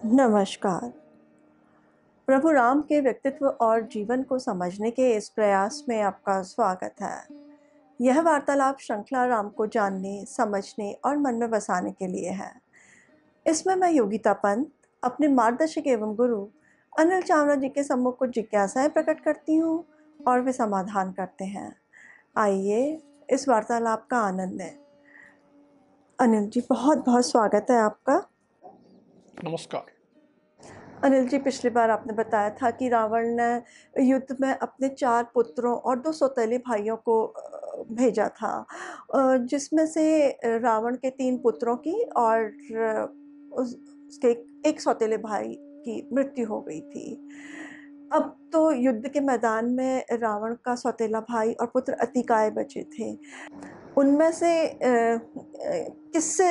नमस्कार। प्रभु राम के व्यक्तित्व और जीवन को समझने के इस प्रयास में आपका स्वागत है। यह वार्तालाप श्रृंखला राम को जानने, समझने और मन में बसाने के लिए है। इसमें मैं योगिता पंत अपने मार्गदर्शक एवं गुरु अनिल चावला जी के सम्मुख कुछ जिज्ञासाएं प्रकट करती हूँ और वे समाधान करते हैं। आइए इस वार्तालाप का आनंद लें। अनिल जी, बहुत बहुत स्वागत है आपका। नमस्कार। अनिल जी, पिछली बार आपने बताया था कि रावण ने युद्ध में अपने 4 पुत्रों और 2 सौतेले भाइयों को भेजा था, जिसमें से रावण के 3 पुत्रों की और उसके एक सौतेले भाई की मृत्यु हो गई थी। अब तो युद्ध के मैदान में रावण का सौतेला भाई और पुत्र अतिकाय बचे थे। उनमें से किससे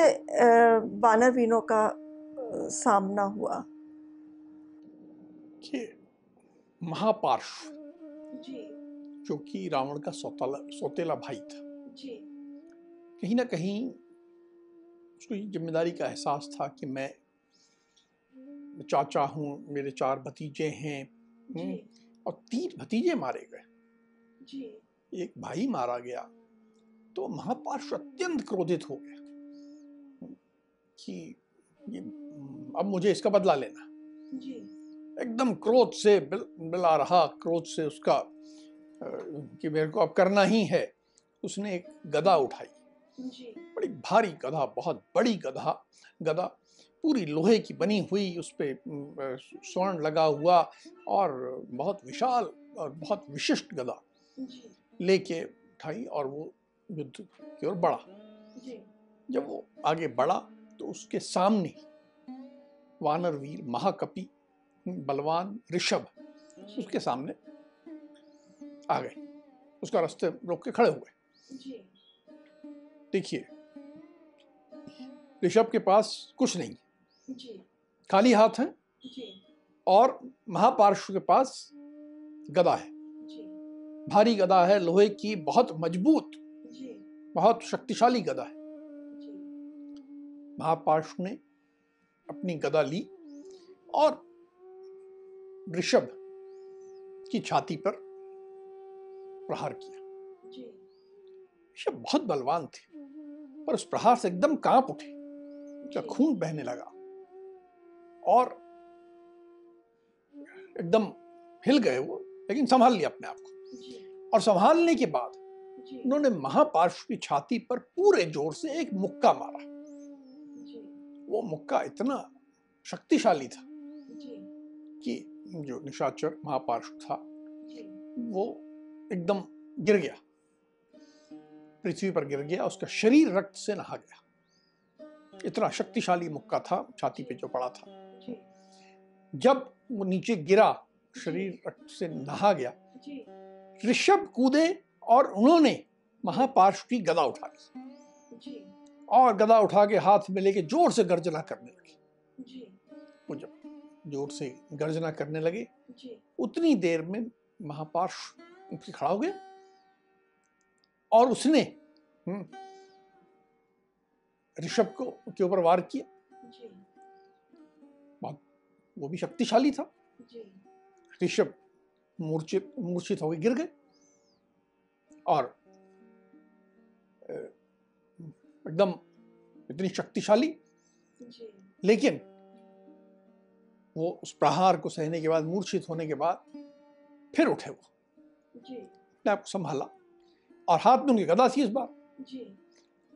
वानर वीरों का सामना हुआ? कि महापार्श्व जी जो कि रावण का सौतेला भाई था, जी कहीं ना कहीं उसको ये जिम्मेदारी का एहसास था कि मैं चाचा हूँ, मेरे 4 भतीजे हैं, और 3 भतीजे मारे गए, जी एक भाई मारा गया। तो महापार्श्व अत्यंत क्रोधित हो गया कि ये अब मुझे इसका बदला लेना। जी एकदम क्रोध से बिला रहा, क्रोध से उसका कि मेरे को अब करना ही है। उसने एक गदा उठाई, जी बड़ी भारी गदा, बहुत बड़ी गदा पूरी लोहे की बनी हुई, उस पे स्वर्ण लगा हुआ और बहुत विशाल और बहुत विशिष्ट गदा जी लेके उठाई और वो युद्ध की ओर बढ़ा। जी जब वो आगे बढ़ा तो उसके सामने वानर वीर महाकपि बलवान ऋषभ उसके सामने आ गए, उसका रास्ते रोक के खड़े हुए। जी देखिए, ऋषभ के पास कुछ नहीं, जी खाली हाथ है, जी और महापार्श्व के पास गदा है, जी भारी गदा है, लोहे की, बहुत मजबूत, जी बहुत शक्तिशाली गदा है। जी महापार्श्व ने अपनी गदा ली और ऋषभ की छाती पर प्रहार किया। जी ऋषभ बहुत बलवान थे, पर उस प्रहार से एकदम कांप उठे, उसका खून बहने लगा और एकदम हिल गए वो, लेकिन संभाल लिया अपने आप को। और संभालने के बाद उन्होंने महापार्श्व की छाती पर पूरे जोर से एक मुक्का मारा। वो मुक्का इतना शक्तिशाली था कि जो निशाचर महापार्श्व था वो एकदम गिर गया, पृथ्वी पर गिर गया, उसका शरीर रक्त से नहा गया। इतना शक्तिशाली मुक्का था छाती पे जो पड़ा था। जब वो नीचे गिरा, शरीर रक्त से नहा गया, ऋषभ कूदे और उन्होंने महापार्श्व की गदा उठा ली और गदा उठा के हाथ में लेके जोर से गर्जना करने लगे। वो जब जोर से गर्जना करने लगे, उतनी देर में महापार्श्व उठ के खड़ा हो गया और उसने ऋषभ को के ऊपर वार किया। वो भी शक्तिशाली था। ऋषभ मूर्छित होकर गिर गए और एकदम इतनी शक्तिशाली, लेकिन वो उस प्रहार को सहने के बाद, मूर्छित होने के बाद फिर उठे, वो अपने आप को संभाला और हाथ में उनकी गदा थी इस बार,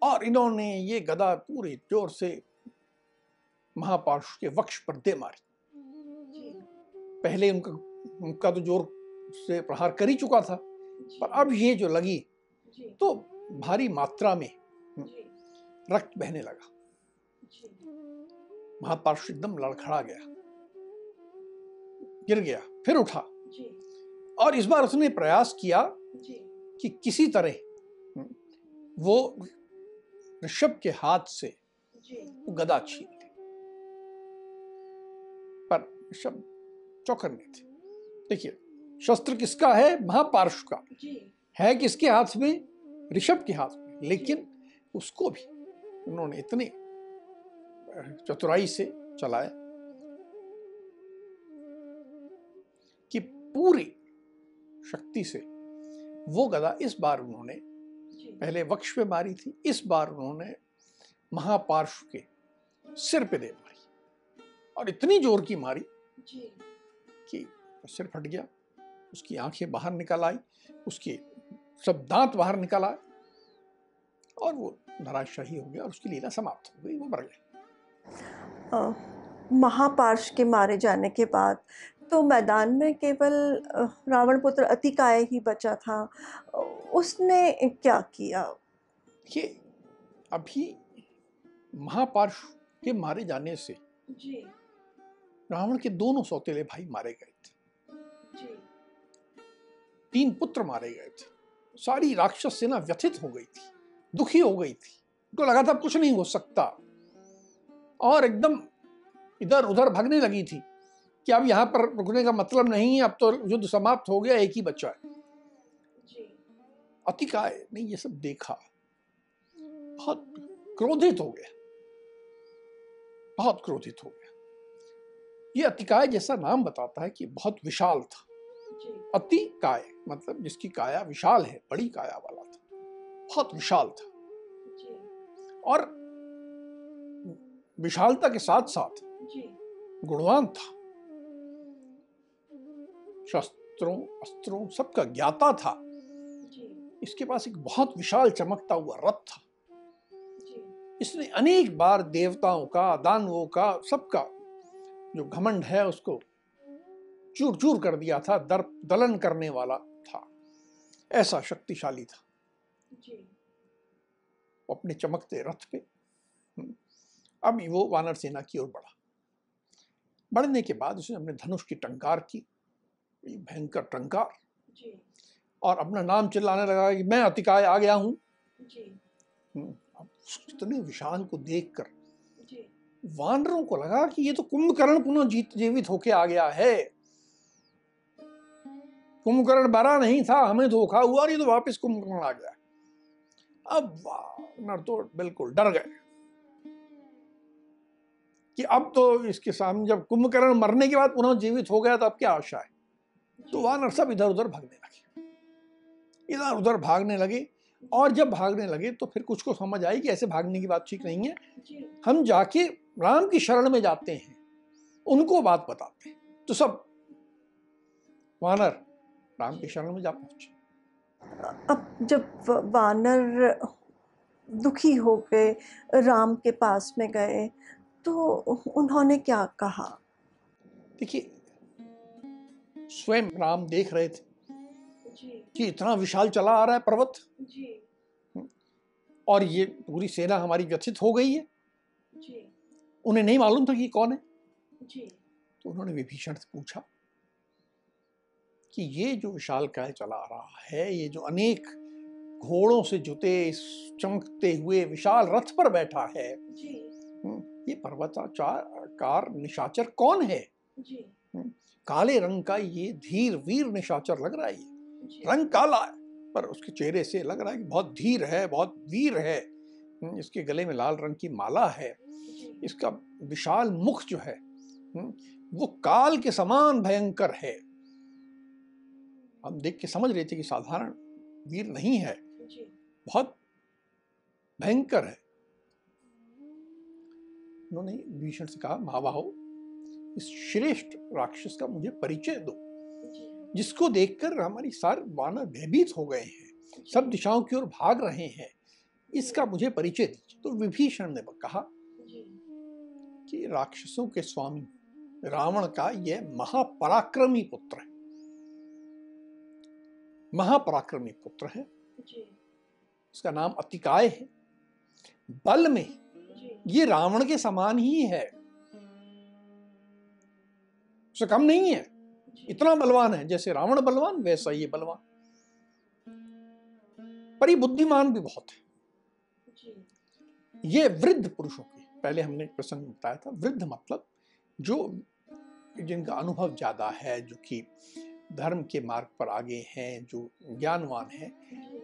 और इन्होंने ये गदा पूरी जोर से महापार्श्व के वक्ष पर दे मारी। पहले उनका तो जोर से प्रहार कर ही चुका था, पर अब ये जो लगी तो भारी मात्रा में रक्त बहने लगा। महापार्श्व एकदम लड़खड़ा गया, गिर गया, फिर उठा और इस बार उसने प्रयास किया कि किसी तरह वो ऋषभ के हाथ से वो गदा छीन ले, पर ऋषभ चौकन्ने थे। देखिए, शस्त्र किसका है? महापार्श्व का है, किसके हाथ में? ऋषभ के हाथ में। लेकिन उसको भी उन्होंने इतनी चतुराई से चलाया कि पूरी शक्ति से वो गदा इस बार उन्होंने पहले वक्ष पे मारी थी, इस बार उन्होंने महापार्श्व के सिर पे दे मारी और इतनी जोर की मारी कि सिर फट गया, उसकी आंखें बाहर निकल आई, उसके सब दांत बाहर निकल आए और वो धराशायी हो गया और उसकी लीला समाप्त हो गई, वो मर गया। महापार्श के मारे जाने के बाद तो मैदान में केवल रावण पुत्र अतिकाय ही बचा था। उसने क्या किया? देखिए, अभी महापार्श के मारे जाने से रावण के दोनों सौतेले भाई मारे गए थे, 3 पुत्र मारे गए थे। सारी राक्षस सेना व्यथित हो गई थी, दुखी हो गई थी, तो लगा था कुछ नहीं हो सकता और एकदम इधर उधर भागने लगी थी कि अब यहाँ पर रुकने का मतलब नहीं है, अब तो युद्ध समाप्त हो गया, एक ही बच्चा है। अतिकाय ने ये सब देखा, बहुत क्रोधित हो गया, बहुत क्रोधित हो गया। ये अतिकाय जैसा नाम बताता है कि बहुत विशाल था। अतिकाय मतलब जिसकी काया विशाल है, बड़ी काया वाला था, बहुत विशाल था और विशालता के साथ साथ गुणवान था, शस्त्रों अस्त्रों सबका ज्ञाता था। इसके पास एक बहुत विशाल चमकता हुआ रथ था। इसने अनेक बार देवताओं का, दानवों का, सबका जो घमंड है उसको चूर चूर कर दिया था, दलन करने वाला था, ऐसा शक्तिशाली था। अपने चमकते रथ पे अब वो वानर सेना की ओर बढ़ा। बढ़ने के बाद उसने अपने धनुष की टंकार की, भयंकर टंकार, और अपना नाम चिल्लाने लगा कि मैं अतिकाय आ गया हूं। अब इतने विशाल को देखकर वानरों को लगा कि ये तो कुंभकर्ण पुनः जीवित होके आ गया है। कुंभकर्ण बड़ा नहीं था, हमें धोखा हुआ और ये तो वापस कुंभकर्ण आ गया। अब वानर तो बिल्कुल डर गए कि अब तो इसके सामने, जब कुंभकर्ण मरने के बाद पुनः जीवित हो गया तो अब क्या आशा है। तो वानर सब इधर उधर भागने लगे, इधर उधर भागने लगे। और जब भागने लगे तो फिर कुछ को समझ आई कि ऐसे भागने की बात ठीक नहीं है, हम जाके राम की शरण में जाते हैं, उनको बात बताते हैं। तो सब वानर राम की शरण में जा पहुंचे। अब जब वानर दुखी हो गए, राम के पास में गए, तो उन्होंने क्या कहा? देखिए, स्वयं राम देख रहे थे कि इतना विशाल चला आ रहा है पर्वत, और ये पूरी सेना हमारी व्यथित हो गई है। उन्हें नहीं मालूम था कि कौन है। तो उन्होंने विभीषण से पूछा कि ये जो विशालकाय चला आ रहा है, ये जो अनेक घोड़ों से जुते इस चमकते हुए विशाल रथ पर बैठा है, ये पर्वताकार निशाचर कौन है? काले रंग का ये धीर वीर निशाचर लग रहा है। ये रंग काला है पर उसके चेहरे से लग रहा है कि बहुत धीर है, बहुत वीर है। इसके गले में लाल रंग की माला है, इसका विशाल मुख जो है वो काल के समान भयंकर है। हम देख के समझ रहे थे कि साधारण वीर नहीं है, बहुत भयंकर है। उन्होंने विभीषण से कहा, महाबाहो, इस श्रेष्ठ राक्षस का मुझे परिचय दो, जिसको देखकर हमारी सारे वानर भयभीत हो गए हैं, सब दिशाओं की ओर भाग रहे हैं, इसका मुझे परिचय दीजिए। तो विभीषण ने कहा कि राक्षसों के स्वामी रावण का यह महापराक्रमी पुत्र है, महापराक्रमी पुत्र है। इसका नाम अतिकाय है। बल में ये रावण के समान ही है, उससे कम नहीं है। इतना बलवान है, जैसे रावण बलवान वैसा ये बलवान, पर ये बुद्धिमान भी बहुत है। ये वृद्ध पुरुषों के, पहले हमने एक प्रसंग बताया था, वृद्ध मतलब जो जिनका अनुभव ज्यादा है, जो कि धर्म के मार्ग पर आगे हैं, जो ज्ञानवान है,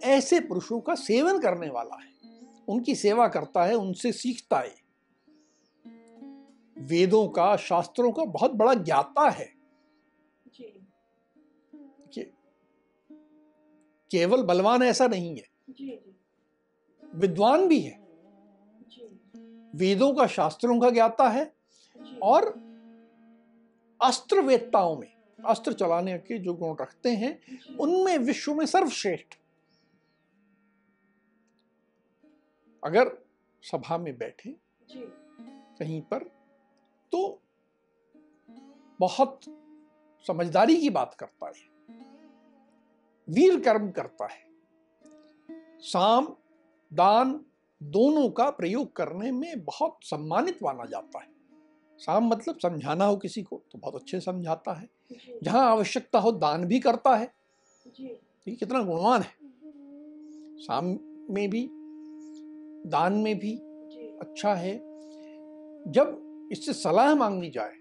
ऐसे पुरुषों का सेवन करने वाला है। उनकी सेवा करता है, उनसे सीखता है, वेदों का, शास्त्रों का बहुत बड़ा ज्ञाता है। केवल बलवान ऐसा नहीं है, विद्वान भी है, वेदों का, शास्त्रों का ज्ञाता है, और अस्त्र वेत्ताओं में, अस्त्र चलाने के जो गुण रखते हैं उनमें विश्व में सर्वश्रेष्ठ। अगर सभा में बैठे कहीं पर तो बहुत समझदारी की बात करता है, वीर कर्म करता है, साम दान दोनों का प्रयोग करने में बहुत सम्मानित माना जाता है। साम मतलब समझाना हो किसी को तो बहुत अच्छे समझाता है, जहां आवश्यकता हो दान भी करता है। ये कितना गुणवान है, साम में भी दान में भी अच्छा है। जब इससे सलाह मांगी जाए,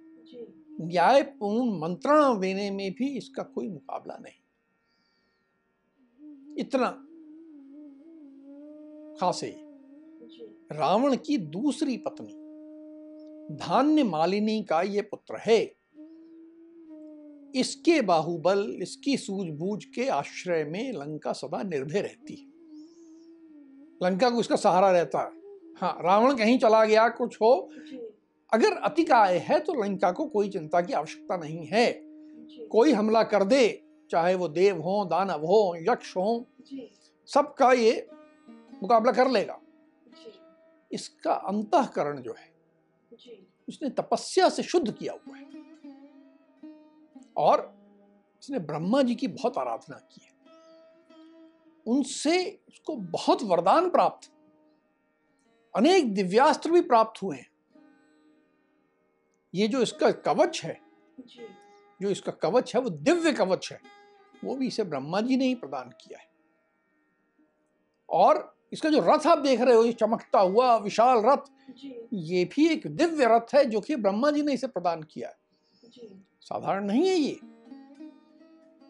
न्यायपूर्ण मंत्रणा देने में भी इसका कोई मुकाबला नहीं। इतना खास है। रावण की दूसरी पत्नी धान्य मालिनी का ये पुत्र है। इसके बाहुबल, इसकी सूझबूझ के आश्रय में लंका सदा निर्भय रहती है। लंका को इसका सहारा रहता है। हाँ, रावण कहीं चला गया, कुछ हो, अगर अतिकाय है तो लंका को कोई चिंता की आवश्यकता नहीं है। कोई हमला कर दे, चाहे वो देव हो, दानव हो, यक्ष हो, सबका ये मुकाबला कर लेगा। इसका अंतःकरण जो है इसने तपस्या से शुद्ध किया हुआ है, और इसने ब्रह्मा जी की बहुत आराधना की है। उनसे उसको बहुत वरदान प्राप्त, अनेक दिव्यास्त्र भी प्राप्त हुए हैं। ये जो इसका कवच है, जो इसका कवच है वो दिव्य कवच है, वो भी इसे ब्रह्मा जी ने ही प्रदान किया है। और इसका जो रथ आप देख रहे हो, ये चमकता हुआ विशाल रथ, ये भी एक दिव्य रथ है जो कि ब्रह्मा जी ने इसे प्रदान किया है। साधारण नहीं है, ये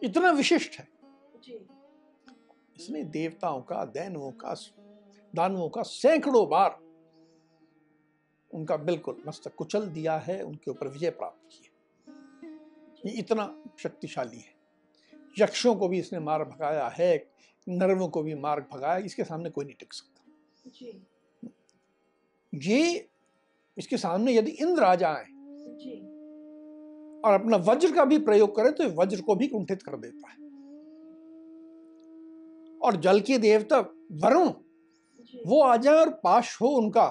इतना विशिष्ट है। इसने देवताओं का, दैनवों का, दानवों का सैकड़ों बार उनका बिल्कुल मस्तक कुचल दिया है, उनके ऊपर विजय प्राप्त की है। ये इतना शक्तिशाली है। यक्षों को भी इसने मार भगाया है, नरवों को भी मार भगाया, इसके सामने कोई नहीं टिक सकता। ये इसके सामने यदि इंद्र आ जाए और अपना वज्र का भी प्रयोग करे तो वज्र को भी कुंठित कर देता है। और जल के देवता वरुण, वो आ जाए और पाश हो उनका,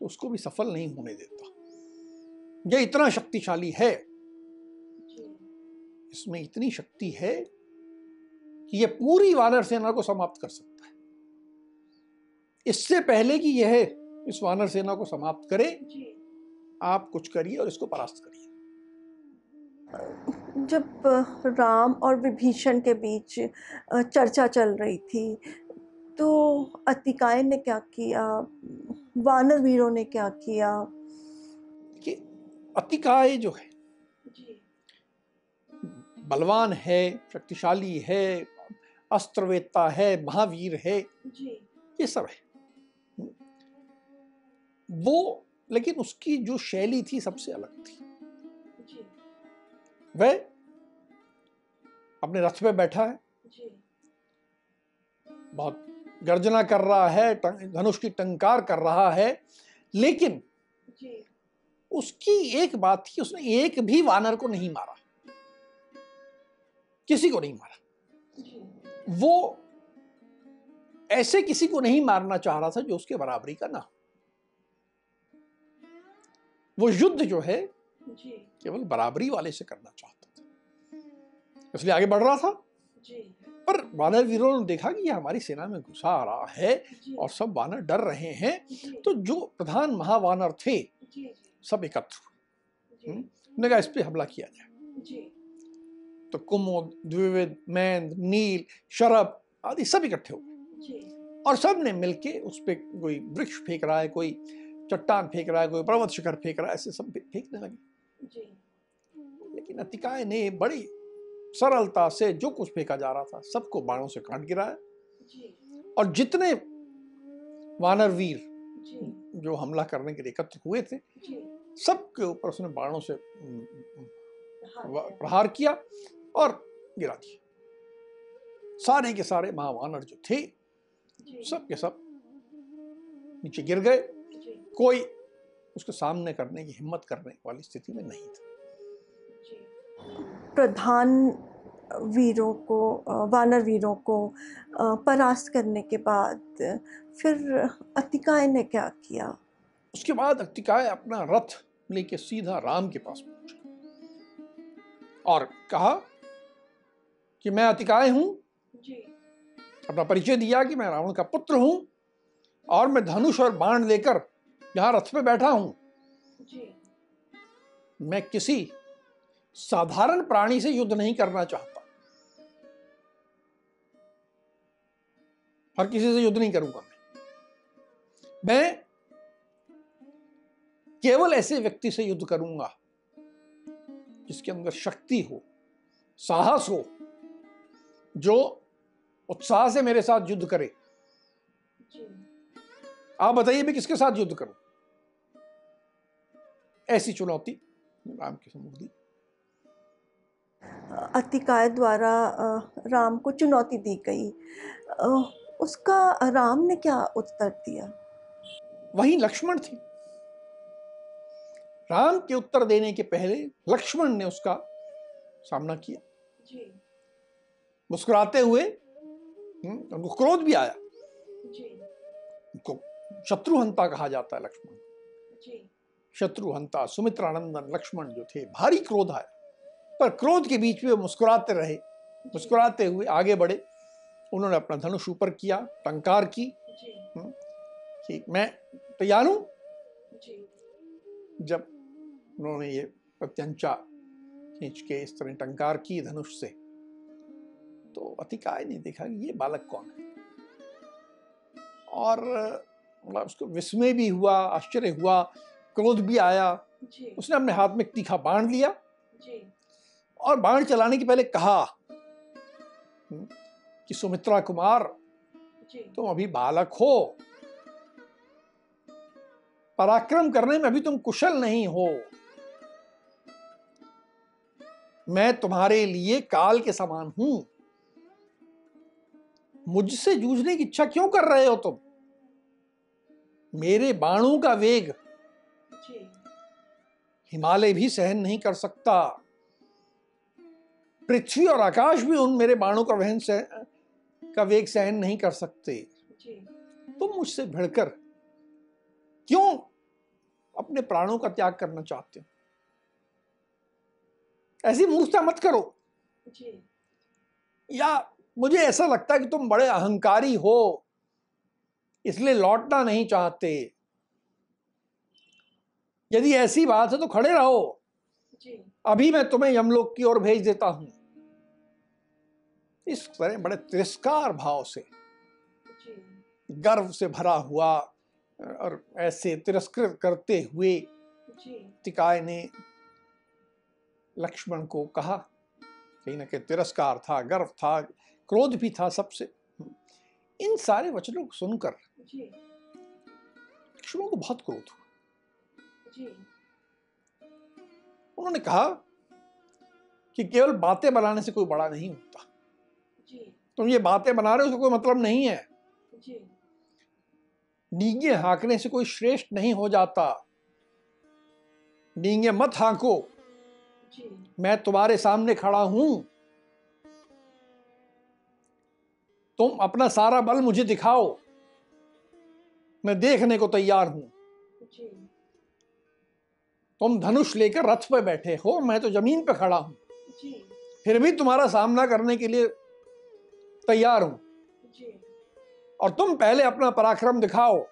तो उसको भी सफल नहीं होने देता। ये इतना शक्तिशाली है। इसमें इतनी शक्ति है कि यह पूरी वानर सेना को समाप्त कर सकता है। इससे पहले कि यह इस वानर सेना को समाप्त करे, आप कुछ करिए और इसको परास्त करिए। जब राम और विभीषण के बीच चर्चा चल रही थी, तो अतिकाय ने क्या किया, वानर वीरों ने क्या किया? कि अतिकाय जो है बलवान है, शक्तिशाली है, अस्त्रवेत्ता है, महावीर है, ये सब है वो, लेकिन उसकी जो शैली थी सबसे अलग थी। वह अपने रथ पे बैठा है, बहुत गर्जना कर रहा है, धनुष की टंकार कर रहा है, लेकिन उसकी एक बात थी, उसने एक भी वानर को नहीं मारा, किसी को नहीं मारा। वो ऐसे किसी को नहीं मारना चाह रहा था जो उसके बराबरी का ना हो। वो युद्ध जो है केवल बराबरी वाले से करना चाहता था, इसलिए आगे बढ़ रहा था। पर वानर वीरों ने देखा कि ये हमारी सेना में घुसा आ रहा है और सब वानर डर रहे हैं, तो जो प्रधान महावानर थे सब एकत्र हुए। उन्होंने कहा इस पे हमला किया जाए। तो कुमुद, द्विविद, मैंद, नील, शरभ आदि सब इकट्ठे हुए और सब ने मिलके उस पे कोई वृक्ष फेंक रहा है, कोई चट्टान फेंक रहा है, कोई पर्वत शिखर फेंक रहा है, ऐसे सब फेंकने लगे। लेकिन अतिकाय ने बड़ी सरलता से जो कुछ फेंका जा रहा था सबको बाणों से काट गिराया, और जितने वानर वीर जी जो हमला करने के लिए एकत्र हुए थे, जी सबके ऊपर उसने बाणों से हाँ प्रहार किया और गिरा दिया। सारे के सारे महावानर जो थे जी सब के सब नीचे गिर गए। जी कोई उसके सामने करने की हिम्मत करने वाली स्थिति में नहीं था। जी प्रधान वीरों को वानर वीरों को परास्त करने के बाद फिर अतिकाय ने क्या किया? उसके बाद अतिकाय अपना रथ लेके सीधा राम के पास पहुंचा और कहा कि मैं अतिकाय हूं। जी अपना परिचय दिया कि मैं रावण का पुत्र हूं और मैं धनुष और बाण लेकर यहां रथ पे बैठा हूं। जी मैं किसी साधारण प्राणी से युद्ध नहीं करना चाहता, हर किसी से युद्ध नहीं करूंगा। मैं केवल ऐसे व्यक्ति से युद्ध करूंगा जिसके अंदर शक्ति हो, साहस हो, जो उत्साह से मेरे साथ युद्ध करे। जी आप बताइए मैं किसके साथ युद्ध करूं? ऐसी चुनौती राम के सम्मुख दी। अतिकाय द्वारा राम को चुनौती दी गई। अ, उसका राम ने क्या उत्तर दिया? वहीं लक्ष्मण थे। राम के उत्तर देने के पहले लक्ष्मण ने उसका सामना किया, जी मुस्कुराते हुए। उनको क्रोध भी आया। जी उनको शत्रुहंता कहा जाता है लक्ष्मण। जी शत्रुहंता सुमित्रानंदन लक्ष्मण जो थे, भारी क्रोध आया, पर क्रोध के बीच में वो मुस्कुराते रहे। मुस्कुराते हुए आगे बढ़े। उन्होंने अपना धनुष ऊपर किया, टंकार की जी कि मैं तैयार हूं। जी जब उन्होंने ये प्रत्यंचा खींच के इस तरह टंकार की धनुष से, तो अतिकाय ने देखा कि ये बालक कौन है, और उसको विस्मय भी हुआ, आश्चर्य हुआ, क्रोध भी आया। जी उसने अपने हाथ में एक तीखा बाण लिया जी और बाण चलाने के पहले कहा कि सुमित्रा कुमार, जी तुम अभी बालक हो, पराक्रम करने में अभी तुम कुशल नहीं हो। मैं तुम्हारे लिए काल के समान हूं। मुझसे जूझने की इच्छा क्यों कर रहे हो तुम? मेरे बाणों का वेग जी हिमालय भी सहन नहीं कर सकता, पृथ्वी और आकाश भी उन मेरे बाणों का वेग सहन नहीं कर सकते। जी तुम मुझसे भिड़कर क्यों अपने प्राणों का त्याग करना चाहते हो? ऐसी मूर्खता मत करो। जी या मुझे ऐसा लगता है कि तुम बड़े अहंकारी हो, इसलिए लौटना नहीं चाहते। यदि ऐसी बात है तो खड़े रहो, जी अभी मैं तुम्हें यमलोक की ओर भेज देता हूं। इस तरह बड़े तिरस्कार भाव से, जी गर्व से भरा हुआ और ऐसे तिरस्कृत करते हुए जी अतिकाय ने लक्ष्मण को कहा। कहीं ना कहीं तिरस्कार था, गर्व था, क्रोध भी था सबसे। इन सारे वचनों को सुनकर जी लक्ष्मण को बहुत क्रोध हुआ। जी उन्होंने कहा कि केवल बातें बनाने से कोई बड़ा नहीं होता। जी तुम ये बातें बना रहे हो, उसका कोई मतलब नहीं है। जी डींगे हाँकने से कोई श्रेष्ठ नहीं हो जाता। डींगे मत हाँको, जी मैं तुम्हारे सामने खड़ा हूं। तुम अपना सारा बल मुझे दिखाओ, मैं देखने को तैयार हूं। जी तुम धनुष लेकर रथ पे बैठे हो, मैं तो जमीन पे खड़ा हूं, जी फिर भी तुम्हारा सामना करने के लिए तैयार हूं। जी और तुम पहले अपना पराक्रम दिखाओ,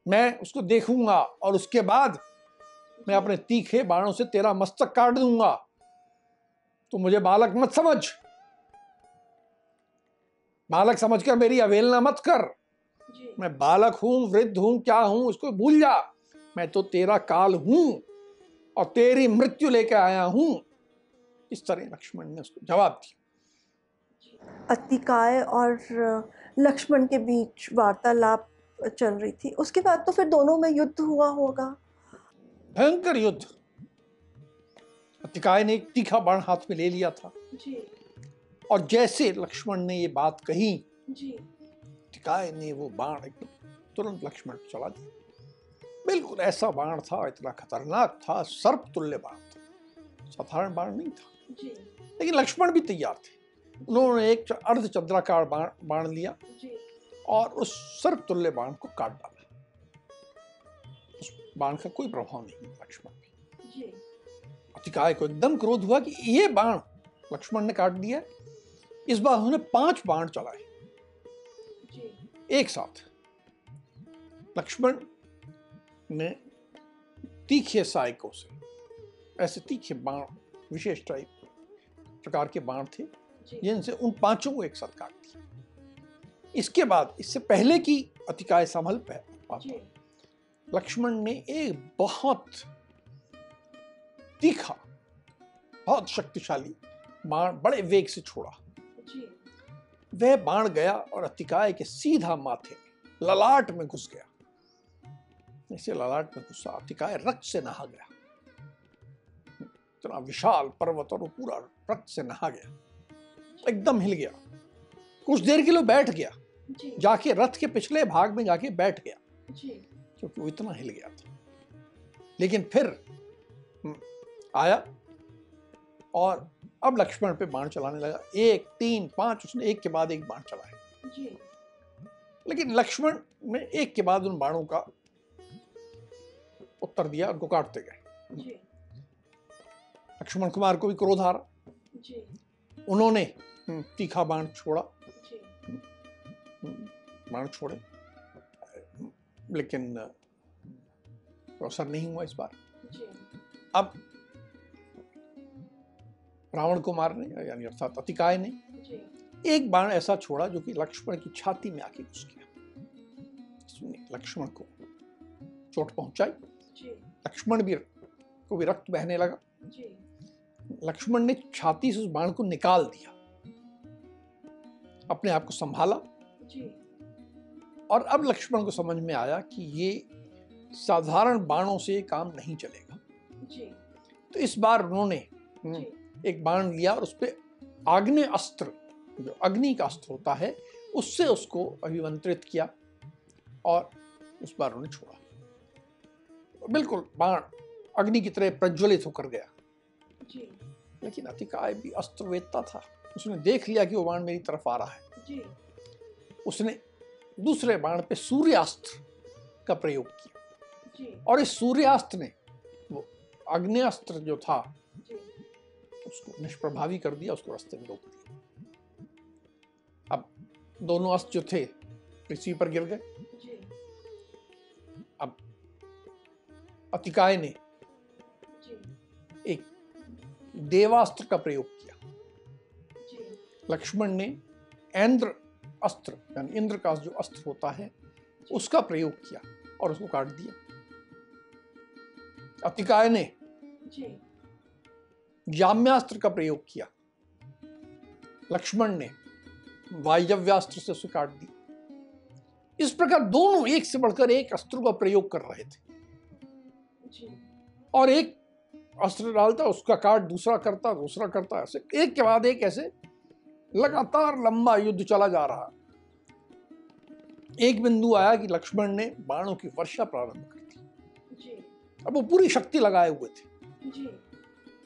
मैं उसको देखूंगा और उसके बाद मैं अपने तीखे बाणों से तेरा मस्तक काट दूंगा। तो मुझे बालक मत समझ, बालक समझकर मेरी अवहेलना मत कर। जी मैं बालक हूं, वृद्ध हूं, क्या हूं उसको भूल जा। मैं तो तेरा काल हूं और तेरी मृत्यु लेकर आया हूं। इस तरह लक्ष्मण ने उसको जवाब दिया। अतिकाय और लक्ष्मण के बीच वार्तालाप चल रही थी। उसके बाद तो फिर दोनों में युद्ध हुआ होगा। भयंकर युद्ध। अतिकाय ने एक तीखा बाण हाथ में ले लिया था जी। और जैसे लक्ष्मण ने ये बात कही, जी। अतिकाय ने वो बाण एकदम तुरंत लक्ष्मण को चला दिया। बिल्कुल ऐसा बाण था, इतना खतरनाक था, सर्प तुल्य बाण था, साधारण बाण नहीं था। जी। लेकिन लक्ष्मण भी तैयार थे। उन्होंने एक अर्धचंद्राकार बाण लिया और उस सर्प तुल्य बाण को काट डाला। उस बाण का कोई प्रभाव नहीं लक्ष्मण पे। अतिकाय को एकदम क्रोध हुआ कि ये बाण लक्ष्मण ने काट दिया। इस बार उन्होंने 5 बाण चलाए एक साथ। लक्ष्मण ने तीखे सहायकों से, ऐसे तीखे बाण, विशेष टाइप प्रकार के बाण थे जिनसे उन 5 को एक साथ काट दिया। इसके बाद, इससे पहले कि अतिकाय संभल पाता, लक्ष्मण ने एक बहुत तीखा, बहुत शक्तिशाली बाण बड़े वेग से छोड़ा। वह बाण गया और अतिकाय के सीधा माथे में, ललाट में घुस गया। ऐसे ललाट में घुसा, अतिकाय रक्त से नहा गया। इतना विशाल पर्वत और वो पूरा रक्त से नहा गया, एकदम हिल गया। कुछ देर के लिए बैठ गया, जाके रथ के पिछले भाग में जाके बैठ गया, क्योंकि वो इतना हिल गया था। लेकिन फिर आया और अब लक्ष्मण पे बाण चलाने लगा। 1, 3, 5 उसने एक के बाद एक बाण चलाए। लेकिन लक्ष्मण ने एक के बाद उन बाणों का उत्तर दिया, उनको काटते गए। लक्ष्मण कुमार को भी क्रोध आ रहा। उन्होंने तीखा बाण छोड़ा, बाण छोड़े, लेकिन असर नहीं हुआ इस बार। अब रावण को मारने, यानी अर्थात अतिकाय ने एक बाण ऐसा छोड़ा जो कि लक्ष्मण की छाती में आके घुस गया। इसने लक्ष्मण को चोट पहुंचाई। लक्ष्मण को भी रक्त बहने लगा। लक्ष्मण ने छाती से उस बाण को निकाल दिया, अपने आप को संभाला। और अब लक्ष्मण को समझ में आया कि ये साधारण बाणों से काम नहीं चलेगा। तो इस बार उन्होंने एक बाण लिया और उस पर आग्नेय अस्त्र, जो अग्नि का अस्त्र होता है, उससे उसको अभिमंत्रित किया और उस बार उन्होंने छोड़ा। बिल्कुल बाण अग्नि की तरह प्रज्वलित होकर गया। लेकिन अतिकाय भी अस्त्र वेदता था। उसने देख लिया कि वो बाण मेरी तरफ आ रहा है। उसने दूसरे बाण पे सूर्यास्त्र का प्रयोग किया और इस सूर्यास्त्र ने वो अग्नेयास्त्र जो था उसको निष्प्रभावी कर दिया, उसको रास्ते में रोक दिया। अब दोनों अस्त्र जो थे पृथ्वी पर गिर गए। अब अतिकाय ने एक देवास्त्र का प्रयोग किया। लक्ष्मण ने ऐन्द्र अस्त्र, यानी इंद्र का जो अस्त्र होता है, उसका प्रयोग किया और उसको काट दिया। अतिकाय ने जाम्यास्त्र का प्रयोग किया। लक्ष्मण ने वायव्यास्त्र से उसे काट दिया। इस प्रकार दोनों एक से बढ़कर एक अस्त्र का प्रयोग कर रहे थे और एक अस्त्र डालता, उसका काट दूसरा करता, दूसरा करता, ऐसे एक के बाद एक ऐसे लगातार लंबा युद्ध चला जा रहा। एक बिंदु आया कि लक्ष्मण ने बाणों की वर्षा प्रारंभ कर दी। अब वो पूरी शक्ति लगाए हुए थे,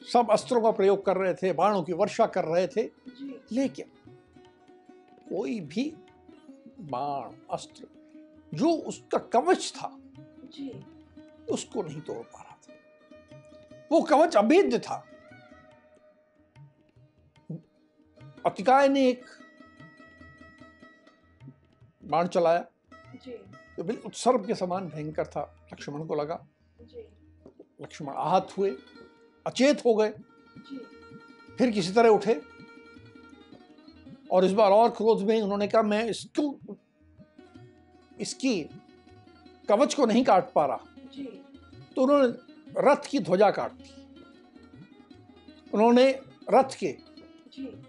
सब अस्त्रों का प्रयोग कर रहे थे, बाणों की वर्षा कर रहे थे, लेकिन कोई भी बाण अस्त्र जो उसका कवच था उसको नहीं तोड़ पा रहा था। वो कवच अभेद्य था। अतिकाय ने एक बाण चलाया जो बिल्कुल सर्प के समान भयंकर था। लक्ष्मण को लगा, लक्ष्मण आहत हुए, अचेत हो गए। फिर किसी तरह उठे और इस बार और क्रोध में उन्होंने कहा, मैं इसकी कवच को नहीं काट पा रहा। तो उन्होंने रथ की ध्वजा काट दी। उन्होंने रथ के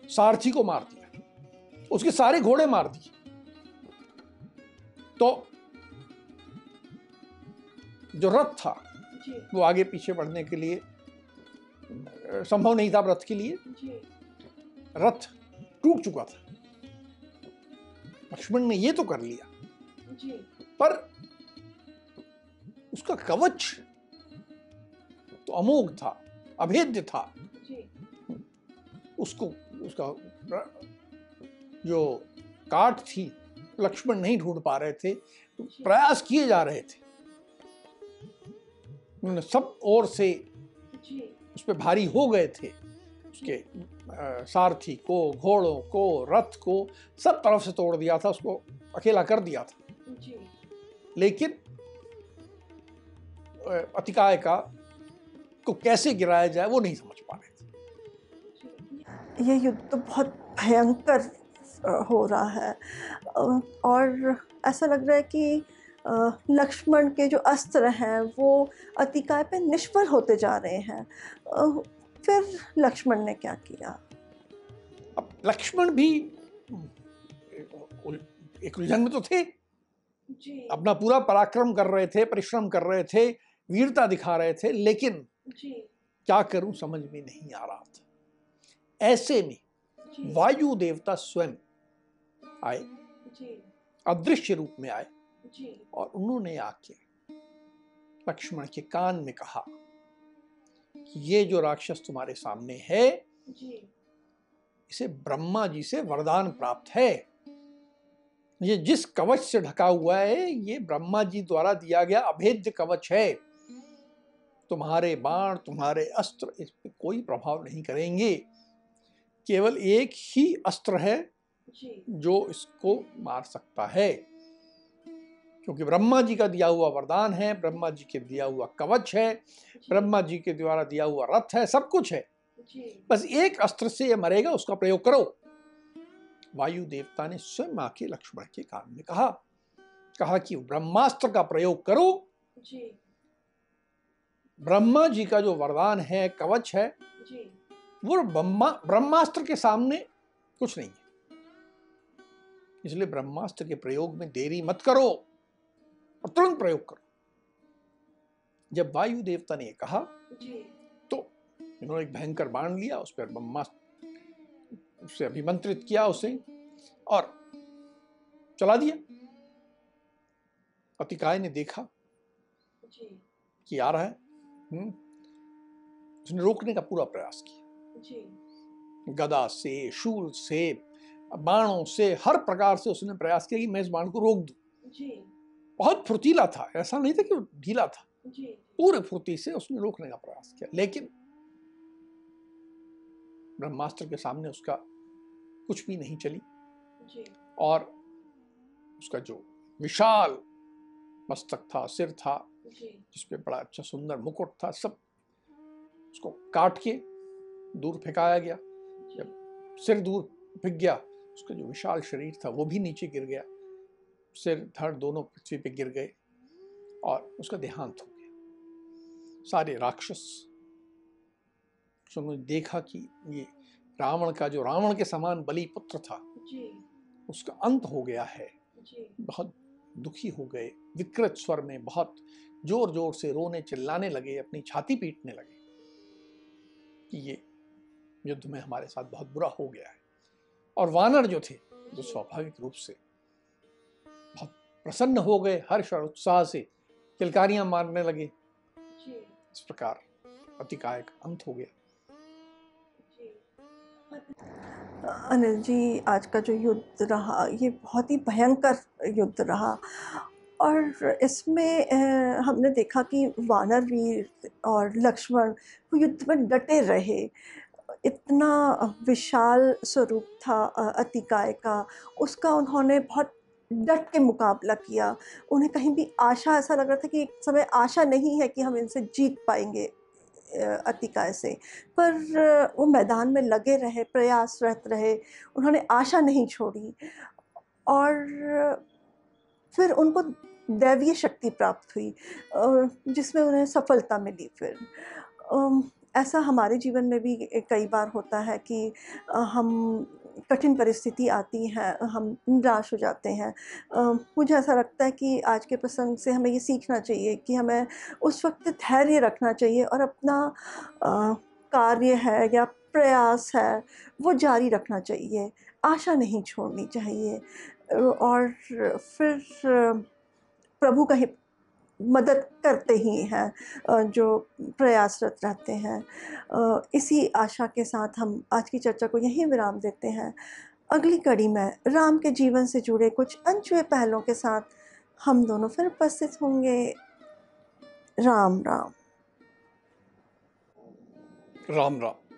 सारथी को मार दिया, उसके सारे घोड़े मार दिए तो जो रथ था वो आगे पीछे बढ़ने के लिए संभव नहीं था रथ के लिए। रथ टूट चुका था। लक्ष्मण ने ये तो कर लिया, पर उसका कवच तो अमोघ था, अभेद्य था। उसको उसका जो काट थी लक्ष्मण नहीं ढूंढ पा रहे थे, प्रयास किए जा रहे थे। उन्होंने सब ओर से उस पर भारी हो गए थे, उसके सारथी को, घोड़ों को, रथ को, सब तरफ से तोड़ दिया था, उसको अकेला कर दिया था। लेकिन अतिकाय को कैसे गिराया जाए वो नहीं समझ पा रहे थे। ये युद्ध तो बहुत भयंकर हो रहा है और ऐसा लग रहा है कि लक्ष्मण के जो अस्त्र हैं वो अतिकाय पे निष्फल होते जा रहे हैं। फिर लक्ष्मण ने क्या किया? अब लक्ष्मण भी एक उलझन में तो थे, अपना पूरा पराक्रम कर रहे थे, परिश्रम कर रहे थे, वीरता दिखा रहे थे, लेकिन क्या करूं समझ में नहीं आ रहा था। ऐसे में वायु देवता स्वयं आए, अदृश्य रूप में आए और उन्होंने आके लक्ष्मण के कान में कहा कि ये जो राक्षस तुम्हारे सामने है इसे ब्रह्मा जी से वरदान प्राप्त है। ये जिस कवच से ढका हुआ है ये ब्रह्मा जी द्वारा दिया गया अभेद्य कवच है। तुम्हारे बाण, तुम्हारे अस्त्र इस पर कोई प्रभाव नहीं करेंगे। केवल एक ही अस्त्र है जो इसको मार सकता है, क्योंकि ब्रह्मा जी का दिया हुआ वरदान है, ब्रह्मा जी के दिया हुआ कवच है, ब्रह्मा जी के द्वारा दिया हुआ रथ है, सब कुछ है। बस एक अस्त्र से ये मरेगा, उसका प्रयोग करो। वायु देवता ने स्वयं आके लक्ष्मण के कान में कहा कि ब्रह्मास्त्र का प्रयोग करो। ब्रह्मा जी का जो वरदान है, कवच है, वो ब्रह्मास्त्र के सामने कुछ नहीं है। इसलिए ब्रह्मास्त्र के प्रयोग में देरी मत करो और तुरंत प्रयोग करो। जब वायु देवता ने कहा तो इन्होंने एक भयंकर बाण लिया, उस पर ब्रह्मास्त्र उससे अभिमंत्रित किया उसे और चला दिया। अतिकाय ने देखा कि आ रहा है, उसने रोकने का पूरा प्रयास किया। गदा से, शूल से, बाणों से, हर प्रकार से उसने प्रयास किया कि मैं इस बाण को रोक दूं। बहुत फुर्तीला था, ऐसा नहीं था कि वो ढीला था। पूरे फुर्ती से उसने रोकने का प्रयास किया, लेकिन ब्रह्मास्त्र के सामने उसका कुछ भी नहीं चली। और उसका जो विशाल मस्तक था, सिर था, जिसपे बड़ा अच्छा सुंदर मुकुट था, सब उसको काट के दूर फेंकाया गया। जब सिर दूर फेंक गया, उसका जो विशाल शरीर था वो भी नीचे गिर गया। सिर धड़ दोनों पृथ्वी पे गिर गए और उसका देहांत हो गया। सारे राक्षस उन्होंने देखा कि ये रावण का, जो रावण के समान बलि पुत्र था, उसका अंत हो गया है। बहुत दुखी हो गए, विकृत स्वर में बहुत जोर जोर से रोने चिल्लाने लगे, अपनी छाती पीटने लगे कि ये युद्ध में हमारे साथ बहुत बुरा हो गया है। और वानर जो थे, जो स्वाभाविक रूप से बहुत प्रसन्न हो गए, हर्ष और उत्साह से किलकारियां मारने लगे। इस प्रकार अतिकाय का अंत हो गया। अनिल जी, आज का जो युद्ध रहा ये बहुत ही भयंकर युद्ध रहा और इसमें हमने देखा कि वानर वीर और लक्ष्मण वो युद्ध में डटे रहे। इतना विशाल स्वरूप था अतिकाय का, उसका उन्होंने बहुत डट के मुकाबला किया। उन्हें कहीं भी आशा, ऐसा लग रहा था कि एक समय आशा नहीं है कि हम इनसे जीत पाएंगे अतिकाय से, पर वो मैदान में लगे रहे, प्रयासरत रहे, उन्होंने आशा नहीं छोड़ी और फिर उनको दैवीय शक्ति प्राप्त हुई जिसमें उन्हें सफलता मिली। फिर ऐसा हमारे जीवन में भी कई बार होता है कि हम कठिन परिस्थिति आती है, हम निराश हो जाते हैं। मुझे ऐसा लगता है कि आज के प्रसंग से हमें ये सीखना चाहिए कि हमें उस वक़्त धैर्य रखना चाहिए और अपना कार्य है या प्रयास है, वो जारी रखना चाहिए, आशा नहीं छोड़नी चाहिए। और फिर प्रभु कहीं मदद करते ही हैं जो प्रयासरत रहते हैं। इसी आशा के साथ हम आज की चर्चा को यहीं विराम देते हैं। अगली कड़ी में राम के जीवन से जुड़े कुछ अनछुए पहलुओं के साथ हम दोनों फिर उपस्थित होंगे। राम राम। राम राम।